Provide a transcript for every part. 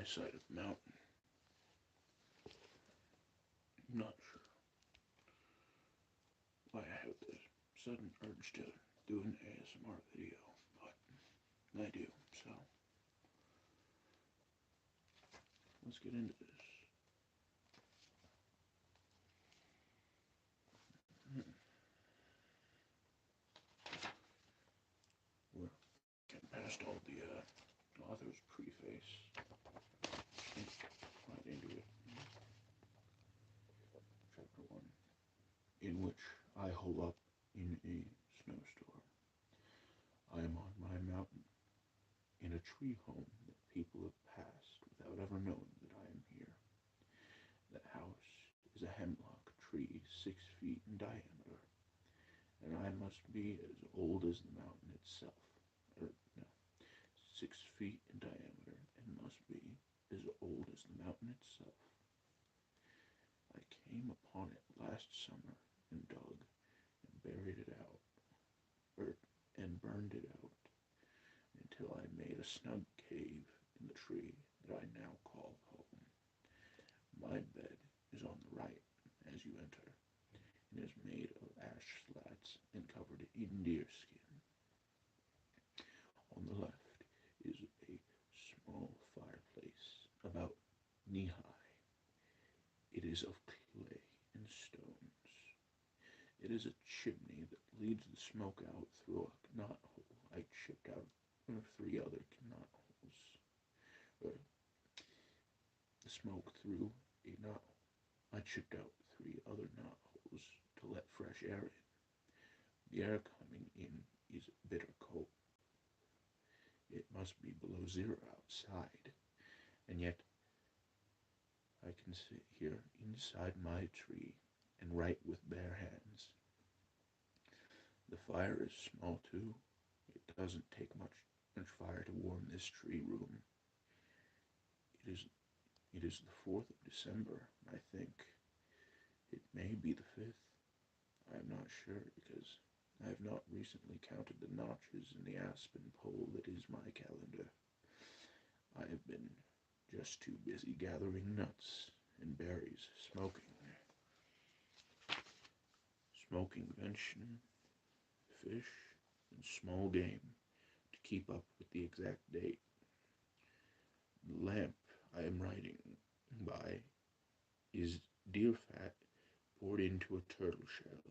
my side of the mountain. I'm not sure why I have this sudden urge to do an ASMR video, but I do, so let's get into this. We're getting past all the author's preface, right into it. Chapter 1, in which I hole up in a snowstorm. I am on my mountain, in a tree home that people have passed without ever knowing that I am here. The house is a hemlock tree 6 feet in diameter, and I must be as old as the mountain itself. No, 6 feet in diameter, and must be as old as the mountain itself. I came upon it last summer and dug and buried it out, and burned it out, until I made a snug cave in the tree that I now call home. My bed is on the right as you enter, and is made of ash slats and covered in deerskin. On the left is a small fireplace about knee-high. It is of clay and stones. It is a chimney that leads the smoke out through a knot hole I chipped out of 3 other knot holes. The smoke through a knot hole. I chipped out 3 other knot holes to let fresh air in. The air coming in is bitter cold. It must be below 0 outside, and yet I can sit here inside my tree and write with bare hands. The fire is small too. It doesn't take much fire to warm this tree room. It is the 4th of December, I think. It may be the 5th. I am not sure, because I have not recently counted the notches in the aspen pole that is my calendar. I have been just too busy gathering nuts and berries, smoking venison, fish, and small game to keep up with the exact date. The lamp I am writing by is deer fat poured into a turtle shell,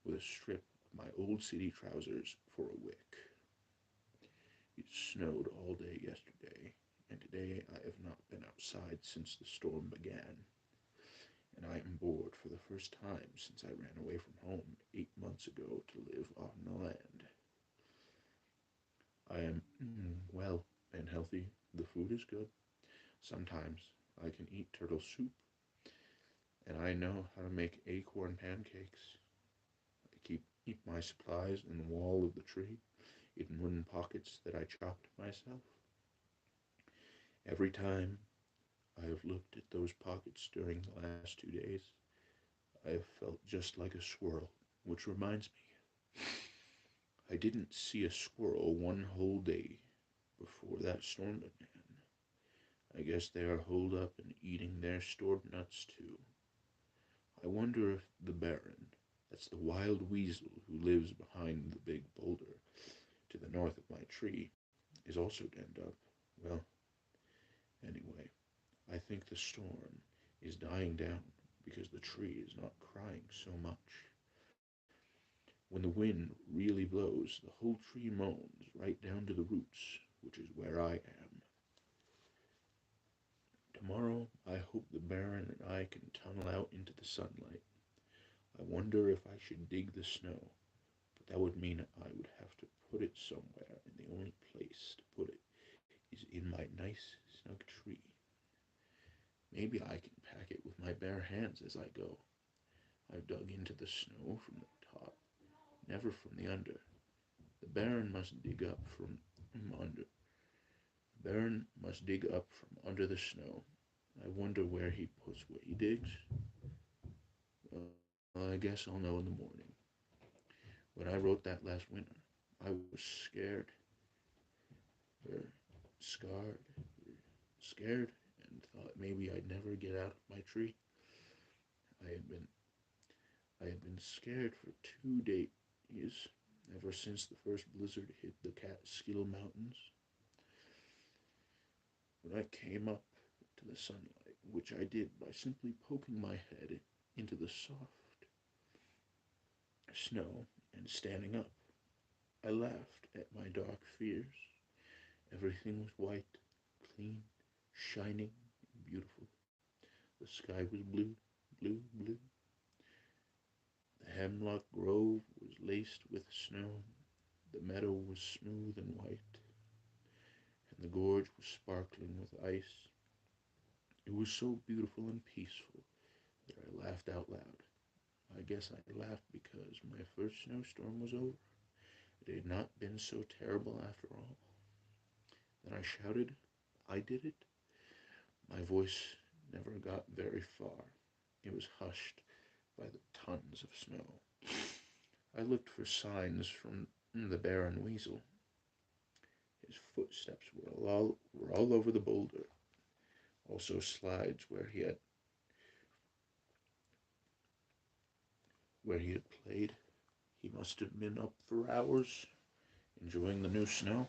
with a strip of my old city trousers for a wick. It snowed all day yesterday, and today I have not been outside since the storm began, and I am bored for the first time since I ran away from home 8 months ago to live on the land. I am well and healthy. The food is good. Sometimes I can eat turtle soup, and I know how to make acorn pancakes. I keep my supplies in the wall of the tree, in wooden pockets that I chopped myself. Every time I have looked at those pockets during the last 2 days, I have felt just like a squirrel, which reminds me, I didn't see a squirrel one whole day before that storm began. I guess they are holed up and eating their stored nuts too. I wonder if the Baron, that's the wild weasel who lives behind the big boulder to the north of my tree, is also denned up. Well, anyway, I think the storm is dying down because the tree is not crying so much. When the wind really blows, the whole tree moans right down to the roots, which is where I am. Tomorrow, I hope the Baron and I can tunnel out into the sunlight. I wonder if I should dig the snow, but that would mean I would have to put it somewhere, and the only place to put it is in my nice, snug tree. Maybe I can pack it with my bare hands as I go. I've dug into the snow from the top, never from the under. The Baron must dig up from under. The Baron must dig up from under the snow. I wonder where he puts what he digs. I guess I'll know in the morning. When I wrote that last winter, I was scared. scarred, scared, and thought maybe I'd never get out of my tree. I had been I had been scared for 2 days, ever since the first blizzard hit the Catskill Mountains. When I came up to the sunlight, which I did by simply poking my head into the soft snow and standing up, I laughed at my dark fears. Everything was white, clean, shining, and beautiful. The sky was blue, blue, blue. The hemlock grove was laced with snow. The meadow was smooth and white, and the gorge was sparkling with ice. It was so beautiful and peaceful that I laughed out loud. I guess I laughed because my first snowstorm was over. It had not been so terrible after all. Then I shouted, "I did it!" My voice never got very far. It was hushed by the tons of snow. I looked for signs from the bear and weasel. His footsteps were all over the boulder. Also slides where he had played. He must have been up for hours, enjoying the new snow.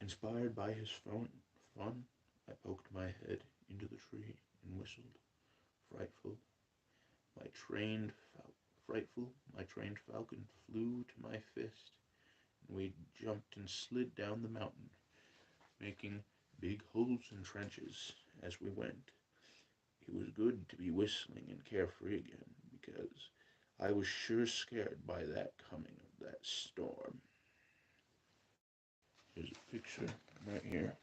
Inspired by his fun, I poked my head into the tree and whistled. Frightful, my trained my trained falcon flew to my fist, and we jumped and slid down the mountain, making big holes and trenches as we went. It was good to be whistling and carefree again, because I was sure scared by that coming of that storm. Here's a picture right here.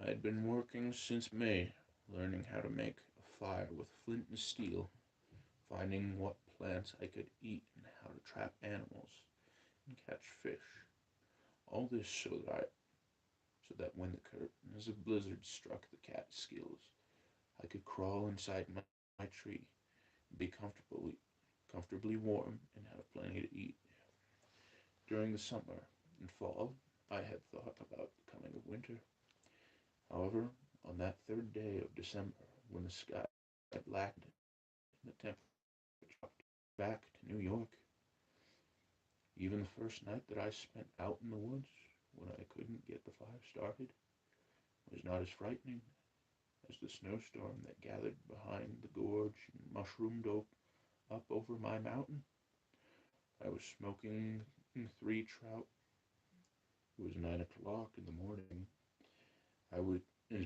I had been working since May, learning how to make a fire with flint and steel, finding what plants I could eat and how to trap animals and catch fish. All this so that when the curtains of blizzard struck the Catskills, I could crawl inside my tree and be comfortably warm and have plenty to eat. During the summer and fall, I had thought about the coming of winter. However, on that third day of December, when the sky blackened and the temperature dropped back to New York, even the first night that I spent out in the woods when I couldn't get the fire started was not as frightening as the snowstorm that gathered behind the gorge and mushroomed up over my mountain. I was smoking 3 trout. It was 9 o'clock in the morning. I was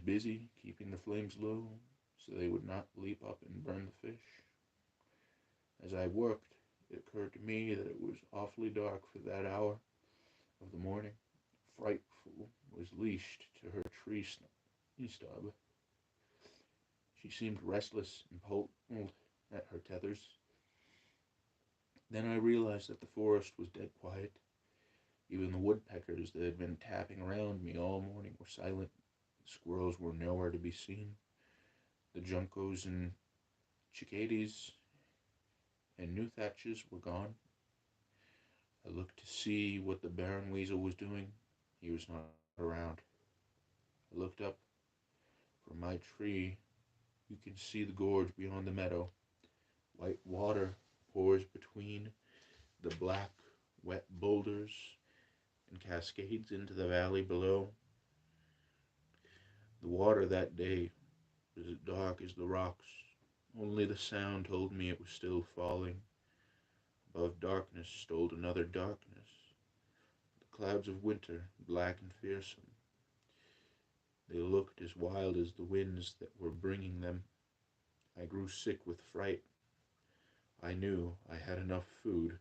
busy keeping the flames low so they would not leap up and burn the fish. As I worked, it occurred to me that it was awfully dark for that hour of the morning. Frightful was leashed to her tree stub. She seemed restless and pulled at her tethers. Then I realized that the forest was dead quiet. Even the woodpeckers that had been tapping around me all morning were silent. The squirrels were nowhere to be seen. The juncos and cicadas and newthatches were gone. I looked to see what the barren weasel was doing. He was not around. I looked up. From my tree, you can see the gorge beyond the meadow. White water pours between the black, wet boulders and cascades into the valley below. The water that day was as dark as the rocks. Only the sound told me it was still falling. Above darkness stole another darkness, the clouds of winter, black and fearsome. They looked as wild as the winds that were bringing them. I grew sick with fright. I knew I had enough food.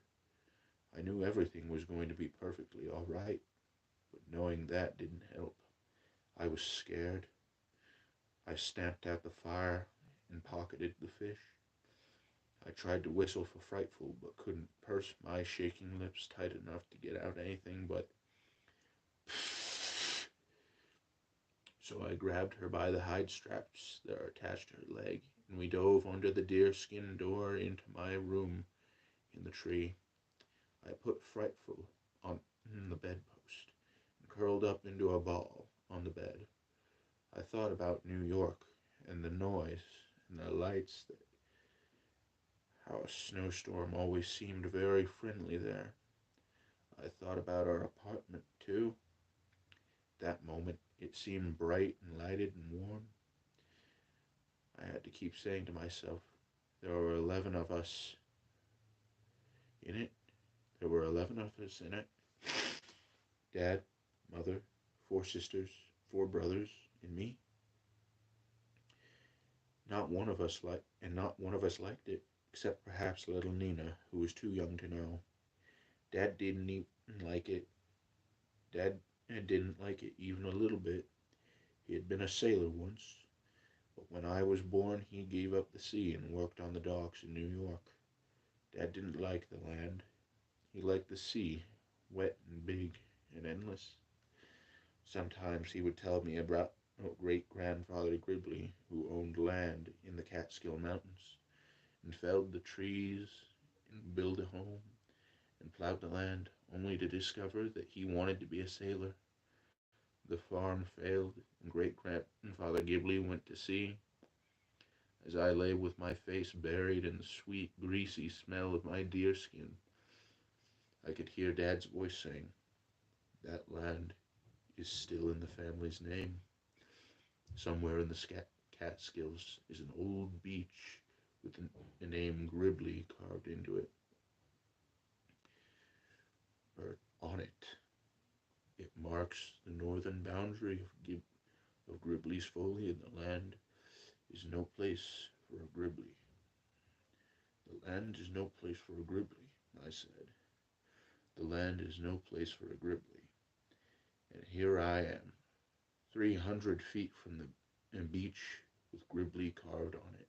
I knew everything was going to be perfectly all right, but knowing that didn't help. I was scared. I stamped out the fire and pocketed the fish. I tried to whistle for Frightful, but couldn't purse my shaking lips tight enough to get out anything but so I grabbed her by the hide straps that are attached to her leg and we dove under the deerskin door into my room in the tree. I put Frightful on the bedpost and curled up into a ball on the bed. I thought about New York and the noise and the lights, how a snowstorm always seemed very friendly there. I thought about our apartment, too. That moment, it seemed bright and lighted and warm. I had to keep saying to myself, there were 11 of us in it. There were 11 of us in it. Dad, mother, 4 sisters, 4 brothers, and me. Not one of us liked it, except perhaps little Nina, who was too young to know. Dad didn't even like it. Dad didn't like it even a little bit. He had been a sailor once, but when I was born, he gave up the sea and worked on the docks in New York. Dad didn't like the land. He liked the sea, wet and big and endless. Sometimes he would tell me about great-grandfather Gribley, who owned land in the Catskill Mountains, and felled the trees, and built a home, and plowed the land, only to discover that he wanted to be a sailor. The farm failed, and great-grandfather Ghibli went to sea. As I lay with my face buried in the sweet, greasy smell of my deerskin, I could hear Dad's voice saying, that land is still in the family's name. Somewhere in the Catskills is an old beach with the name Gribley carved into it, or on it. It marks the northern boundary of Gribley's folly, and the land is no place for a Gribley. The land is no place for a Gribley, I said. The land is no place for a Gribley. And here I am, 300 feet from the beach with Gribley carved on it.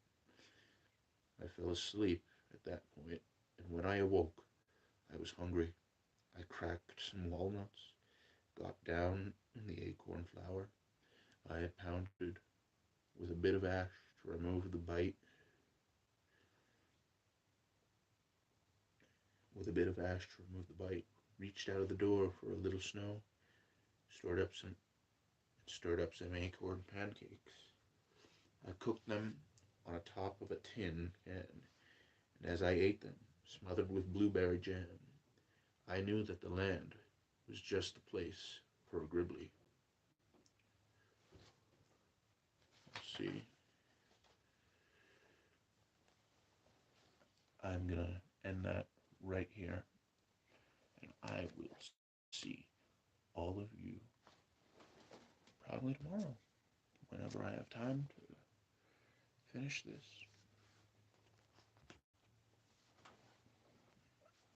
I fell asleep at that point, and when I awoke, I was hungry. I cracked some walnuts, got down in the acorn flour I had pounded with a bit of ash to remove the bite, reached out of the door for a little snow, stirred up some acorn pancakes. I cooked them on the top of a tin can, and as I ate them, smothered with blueberry jam, I knew that the land was just the place for a Gribley. Let's see. I'm gonna end that right here, and I will see all of you probably tomorrow, whenever I have time to finish this.